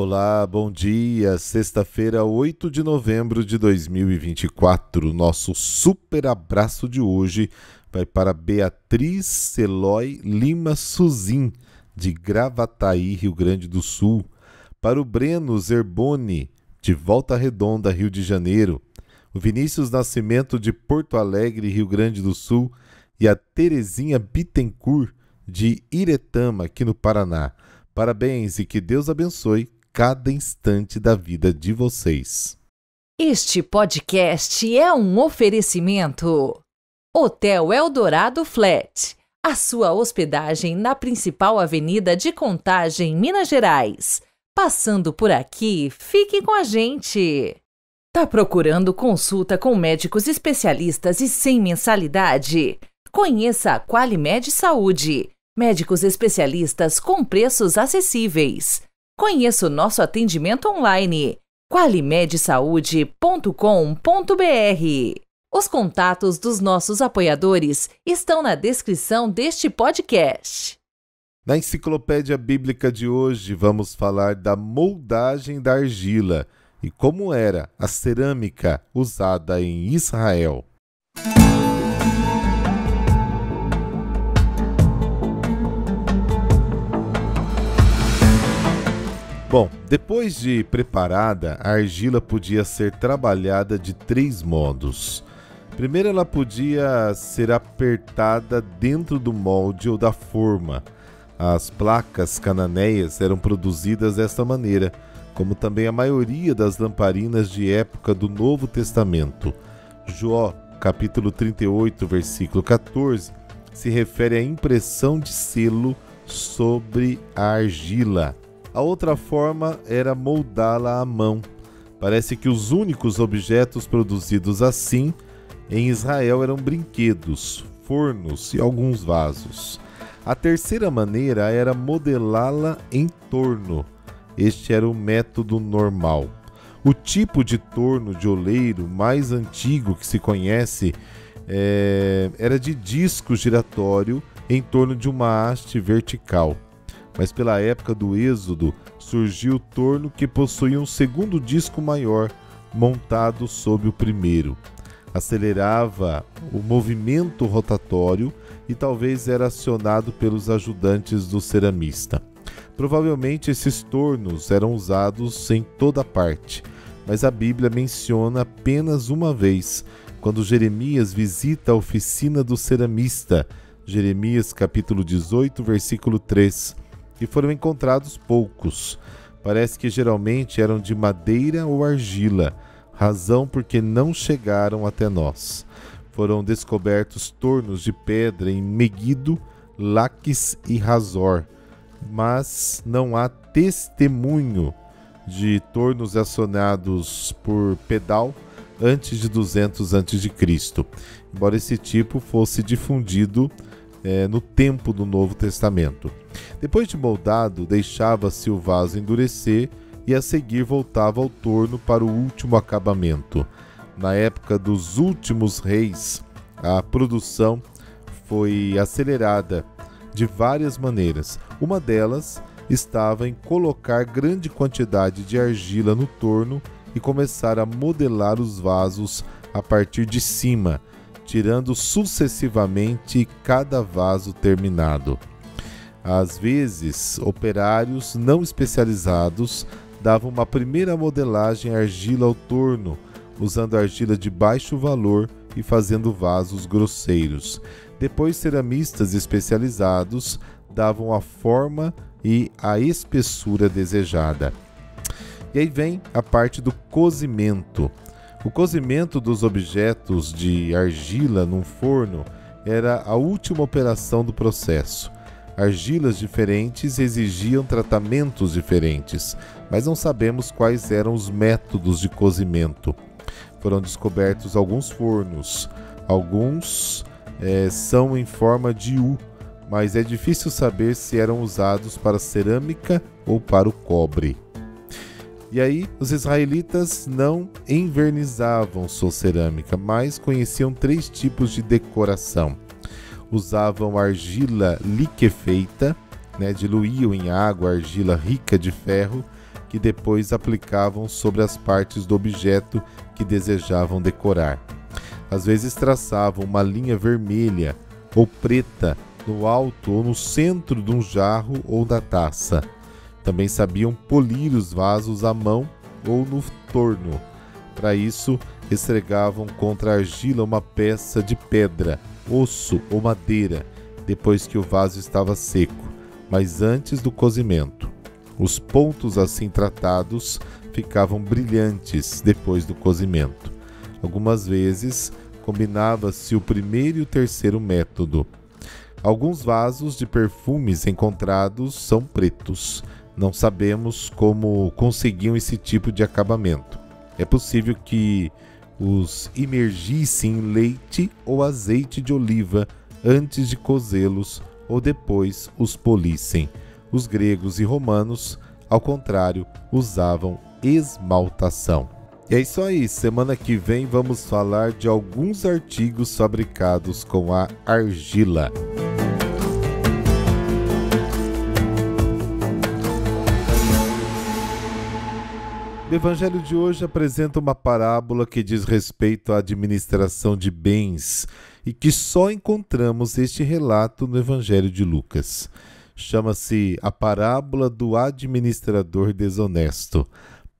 Olá, bom dia. Sexta-feira, 8 de novembro de 2024. Nosso super abraço de hoje vai para Beatriz Eloy Lima Suzin, de Gravataí, Rio Grande do Sul. Para o Breno Zerboni, de Volta Redonda, Rio de Janeiro. O Vinícius Nascimento, de Porto Alegre, Rio Grande do Sul. E a Terezinha Bittencourt, de Iretama, aqui no Paraná. Parabéns e que Deus abençoe cada instante da vida de vocês. Este podcast é um oferecimento. Hotel Eldorado Flat, a sua hospedagem na principal avenida de Contagem, Minas Gerais. Passando por aqui, fique com a gente. Tá procurando consulta com médicos especialistas e sem mensalidade? Conheça a Qualimed Saúde. Médicos especialistas com preços acessíveis. Conheça o nosso atendimento online, qualimedsaude.com.br. Os contatos dos nossos apoiadores estão na descrição deste podcast. Na enciclopédia bíblica de hoje, vamos falar da moldagem da argila e como era a cerâmica usada em Israel. Bom, depois de preparada, a argila podia ser trabalhada de 3 modos. Primeiro, ela podia ser apertada dentro do molde ou da forma. As placas cananeias eram produzidas desta maneira, como também a maioria das lamparinas de época do Novo Testamento. Jó, capítulo 38, versículo 14, se refere à impressão de selo sobre a argila. A outra forma era moldá-la à mão. Parece que os únicos objetos produzidos assim em Israel eram brinquedos, fornos e alguns vasos. A terceira maneira era modelá-la em torno. Este era o método normal. O tipo de torno de oleiro mais antigo que se conhece era de disco giratório em torno de uma haste vertical. Mas pela época do Êxodo, surgiu o torno que possuía um segundo disco maior, montado sobre o primeiro. Acelerava o movimento rotatório e talvez era acionado pelos ajudantes do ceramista. Provavelmente esses tornos eram usados em toda parte, mas a Bíblia menciona apenas uma vez, quando Jeremias visita a oficina do ceramista, Jeremias capítulo 18, versículo 3. E foram encontrados poucos. Parece que geralmente eram de madeira ou argila, razão porque não chegaram até nós. Foram descobertos tornos de pedra em Meguido, Laquis e Razor, mas não há testemunho de tornos acionados por pedal antes de 200 a.C., embora esse tipo fosse difundido no tempo do Novo Testamento. Depois de moldado, deixava-se o vaso endurecer e a seguir voltava ao torno para o último acabamento. Na época dos últimos reis, a produção foi acelerada de várias maneiras. Uma delas estava em colocar grande quantidade de argila no torno e começar a modelar os vasos a partir de cima, tirando sucessivamente cada vaso terminado. Às vezes, operários não especializados davam uma primeira modelagem argila ao torno, usando argila de baixo valor e fazendo vasos grosseiros. Depois, ceramistas especializados davam a forma e a espessura desejada. E aí vem a parte do cozimento. O cozimento dos objetos de argila num forno era a última operação do processo. Argilas diferentes exigiam tratamentos diferentes, mas não sabemos quais eram os métodos de cozimento. Foram descobertos alguns fornos, alguns são em forma de U, mas é difícil saber se eram usados para cerâmica ou para o cobre. E aí, os israelitas não envernizavam sua cerâmica, mas conheciam 3 tipos de decoração. Usavam argila liquefeita, diluíam em água a argila rica de ferro que depois aplicavam sobre as partes do objeto que desejavam decorar. Às vezes traçavam uma linha vermelha ou preta no alto ou no centro de um jarro ou da taça. Também sabiam polir os vasos à mão ou no torno. Para isso, esfregavam contra a argila uma peça de pedra, osso ou madeira, depois que o vaso estava seco, mas antes do cozimento. Os pontos assim tratados ficavam brilhantes depois do cozimento. Algumas vezes, combinava-se o primeiro e o terceiro método. Alguns vasos de perfumes encontrados são pretos. Não sabemos como conseguiam esse tipo de acabamento. É possível que os imergissem em leite ou azeite de oliva antes de cozê-los ou depois os polissem. Os gregos e romanos, ao contrário, usavam esmaltação. E é isso aí, semana que vem vamos falar de alguns artigos fabricados com a argila. O evangelho de hoje apresenta uma parábola que diz respeito à administração de bens e que só encontramos este relato no evangelho de Lucas. Chama-se a parábola do administrador desonesto.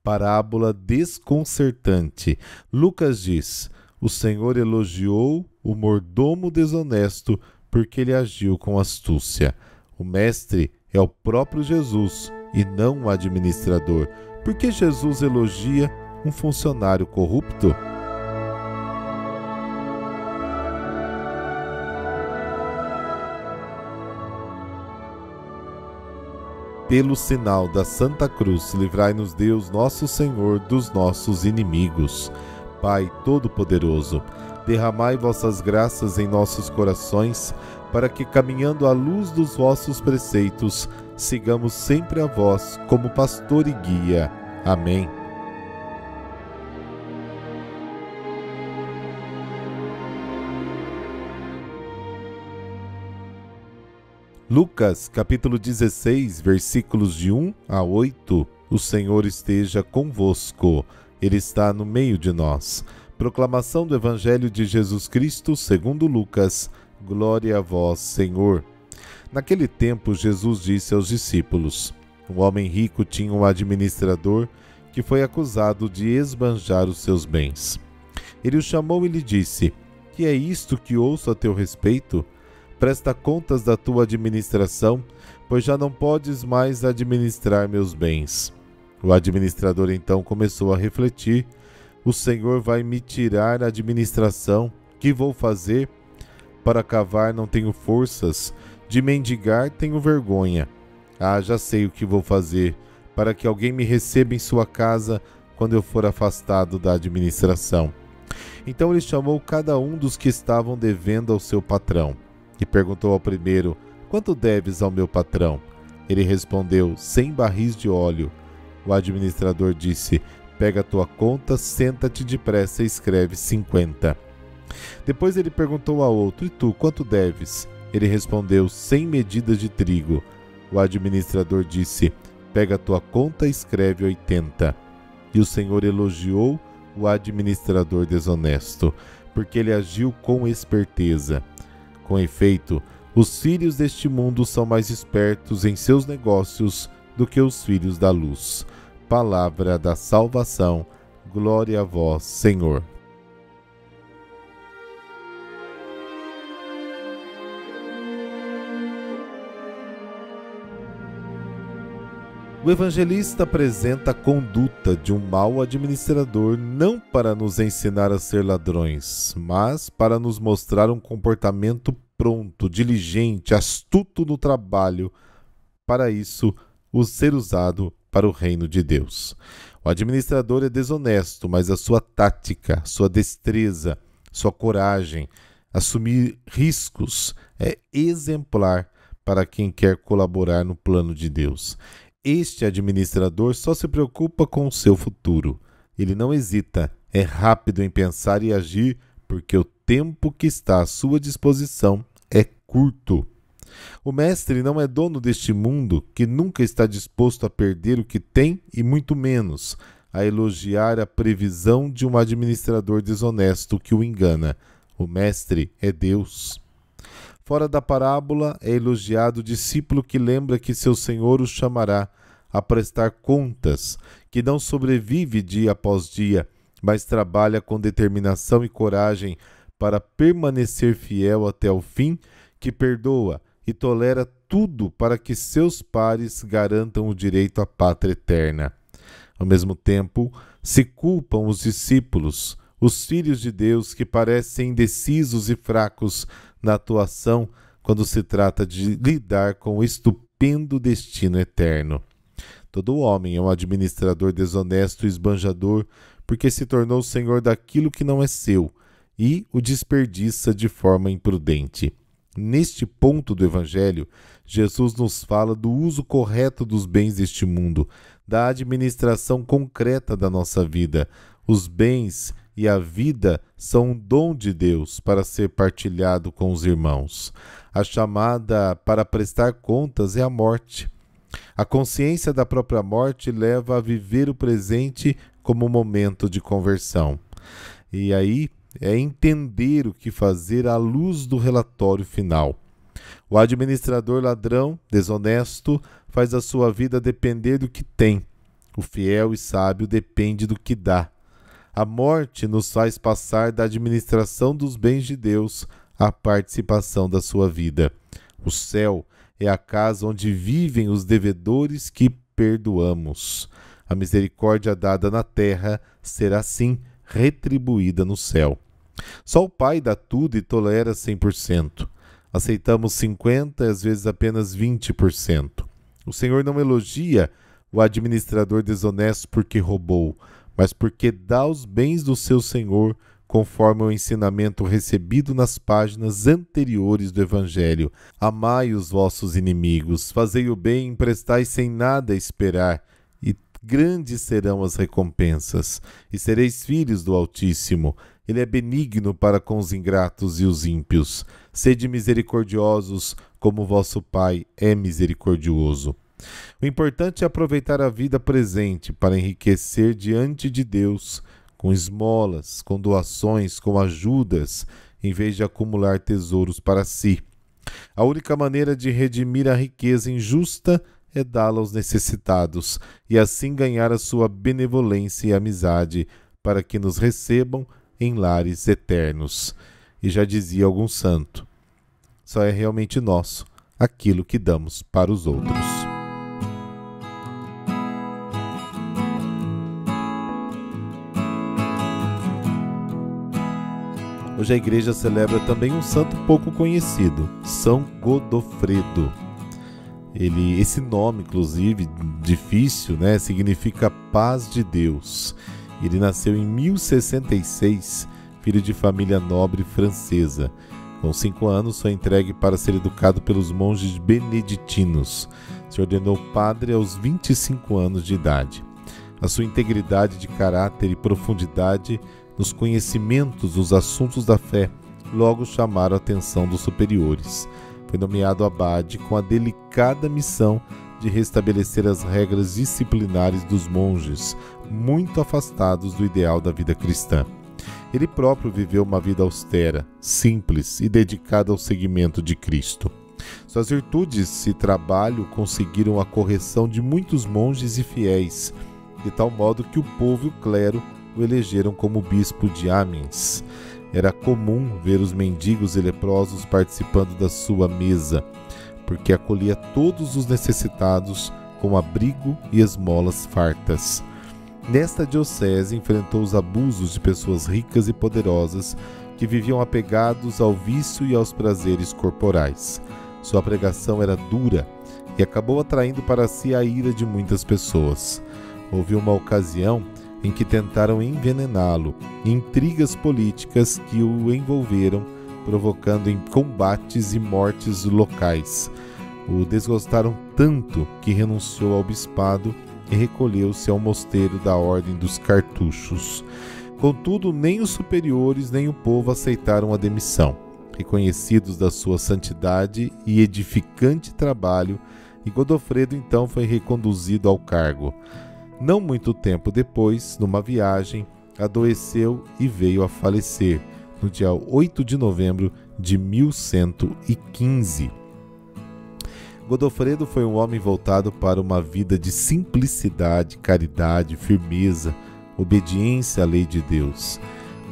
Parábola desconcertante. Lucas diz: o Senhor elogiou o mordomo desonesto porque ele agiu com astúcia. O mestre é o próprio Jesus e não o administrador. Por que Jesus elogia um funcionário corrupto? Pelo sinal da Santa Cruz, livrai-nos Deus, nosso Senhor, dos nossos inimigos. Pai Todo-Poderoso, derramai vossas graças em nossos corações, para que, caminhando à luz dos vossos preceitos, sigamos sempre a vós como pastor e guia. Amém. Lucas, capítulo 16, versículos de 1 a 8. O Senhor esteja convosco. Ele está no meio de nós. Proclamação do Evangelho de Jesus Cristo, segundo Lucas. Glória a vós, Senhor. Naquele tempo, Jesus disse aos discípulos: um homem rico tinha um administrador que foi acusado de esbanjar os seus bens. Ele o chamou e lhe disse: que é isto que ouço a teu respeito? Presta contas da tua administração, pois já não podes mais administrar meus bens. O administrador então começou a refletir: o Senhor vai me tirar a administração. Que vou fazer? Para cavar não tenho forças, de mendigar tenho vergonha. Ah, já sei o que vou fazer, para que alguém me receba em sua casa quando eu for afastado da administração. Então ele chamou cada um dos que estavam devendo ao seu patrão e perguntou ao primeiro: quanto deves ao meu patrão? Ele respondeu: 100 barris de óleo. O administrador disse: pega a tua conta, senta-te depressa e escreve 50. Depois ele perguntou a outro: e tu, quanto deves? Ele respondeu: 100 medidas de trigo. O administrador disse: pega a tua conta e escreve 80. E o Senhor elogiou o administrador desonesto, porque ele agiu com esperteza. Com efeito, os filhos deste mundo são mais espertos em seus negócios do que os filhos da luz. Palavra da salvação. Glória a vós, Senhor. O evangelista apresenta a conduta de um mau administrador não para nos ensinar a ser ladrões, mas para nos mostrar um comportamento pronto, diligente, astuto no trabalho, para isso, o ser usado para o reino de Deus. O administrador é desonesto, mas a sua tática, sua destreza, sua coragem, assumir riscos é exemplar para quem quer colaborar no plano de Deus. Este administrador só se preocupa com o seu futuro. Ele não hesita, é rápido em pensar e agir, porque o tempo que está à sua disposição é curto. O mestre não é dono deste mundo, que nunca está disposto a perder o que tem e muito menos a elogiar a previsão de um administrador desonesto que o engana. O mestre é Deus. Fora da parábola é elogiado o discípulo que lembra que seu Senhor o chamará a prestar contas, que não sobrevive dia após dia, mas trabalha com determinação e coragem para permanecer fiel até o fim, que perdoa e tolera tudo para que seus pares garantam o direito à pátria eterna. Ao mesmo tempo, se culpam os discípulos, os filhos de Deus que parecem indecisos e fracos na atuação quando se trata de lidar com o estupendo destino eterno. Todo homem é um administrador desonesto e esbanjador porque se tornou senhor daquilo que não é seu e o desperdiça de forma imprudente. Neste ponto do Evangelho, Jesus nos fala do uso correto dos bens deste mundo, da administração concreta da nossa vida. Os bens e a vida são um dom de Deus para ser partilhado com os irmãos. A chamada para prestar contas é a morte. A consciência da própria morte leva a viver o presente como momento de conversão. E aí é entender o que fazer à luz do relatório final. O administrador ladrão, desonesto, faz a sua vida depender do que tem. O fiel e sábio depende do que dá. A morte nos faz passar da administração dos bens de Deus à participação da sua vida. O céu é a casa onde vivem os devedores que perdoamos. A misericórdia dada na terra será, assim, retribuída no céu. Só o Pai dá tudo e tolera 100%. Aceitamos 50% e às vezes apenas 20%. O Senhor não elogia o administrador desonesto porque roubou, mas porque dá os bens do seu Senhor conforme o ensinamento recebido nas páginas anteriores do Evangelho. Amai os vossos inimigos, fazei o bem, emprestai sem nada esperar, e grandes serão as recompensas, e sereis filhos do Altíssimo. Ele é benigno para com os ingratos e os ímpios. Sede misericordiosos, como vosso Pai é misericordioso. O importante é aproveitar a vida presente para enriquecer diante de Deus, com esmolas, com doações, com ajudas, em vez de acumular tesouros para si. A única maneira de redimir a riqueza injusta é dá-la aos necessitados, e assim ganhar a sua benevolência e amizade, para que nos recebam em lares eternos. E já dizia algum santo, só é realmente nosso aquilo que damos para os outros. Hoje a igreja celebra também um santo pouco conhecido, São Godofredo. Esse nome, inclusive, difícil, né, significa paz de Deus. Ele nasceu em 1066, filho de família nobre francesa. Com 5 anos, foi entregue para ser educado pelos monges beneditinos. Se ordenou padre aos 25 anos de idade. A sua integridade de caráter e profundidade nos conhecimentos dos assuntos da fé logo chamaram a atenção dos superiores. Foi nomeado abade com a delicada missão de restabelecer as regras disciplinares dos monges, muito afastados do ideal da vida cristã. Ele próprio viveu uma vida austera, simples e dedicada ao seguimento de Cristo. Suas virtudes e trabalho conseguiram a correção de muitos monges e fiéis, de tal modo que o povo e o clero o elegeram como bispo de Amiens. Era comum ver os mendigos e leprosos participando da sua mesa, porque acolhia todos os necessitados com abrigo e esmolas fartas. Nesta diocese enfrentou os abusos de pessoas ricas e poderosas que viviam apegados ao vício e aos prazeres corporais. Sua pregação era dura e acabou atraindo para si a ira de muitas pessoas. Houve uma ocasião em que tentaram envenená-lo, intrigas políticas que o envolveram, provocando em combates e mortes locais. O desgostaram tanto que renunciou ao bispado e recolheu-se ao mosteiro da Ordem dos Cartuchos. Contudo, nem os superiores nem o povo aceitaram a demissão. reconhecidos da sua santidade e edificante trabalho, e Godofredo então foi reconduzido ao cargo. Não muito tempo depois, numa viagem, adoeceu e veio a falecer, no dia 8 de novembro de 1115. Godofredo foi um homem voltado para uma vida de simplicidade, caridade, firmeza, obediência à lei de Deus.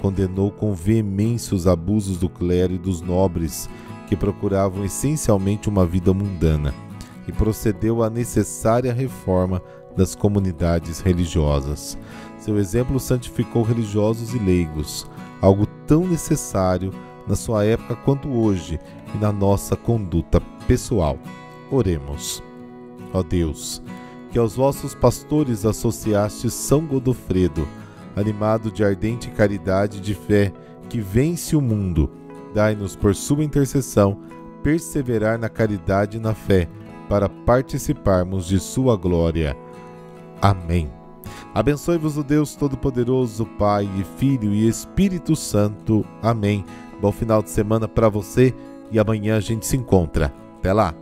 Condenou com veemência os abusos do clero e dos nobres, que procuravam essencialmente uma vida mundana, e procedeu à necessária reforma das comunidades religiosas. Seu exemplo santificou religiosos e leigos, algo tão necessário na sua época quanto hoje e na nossa conduta pessoal. Oremos. Ó Deus, que aos vossos pastores associastes São Godofredo, animado de ardente caridade e de fé que vence o mundo, dai-nos por sua intercessão perseverar na caridade e na fé, para participarmos de sua glória. Amém. Abençoe-vos o Deus Todo-Poderoso, Pai e Filho e Espírito Santo. Amém. Bom final de semana para você e amanhã a gente se encontra. Até lá.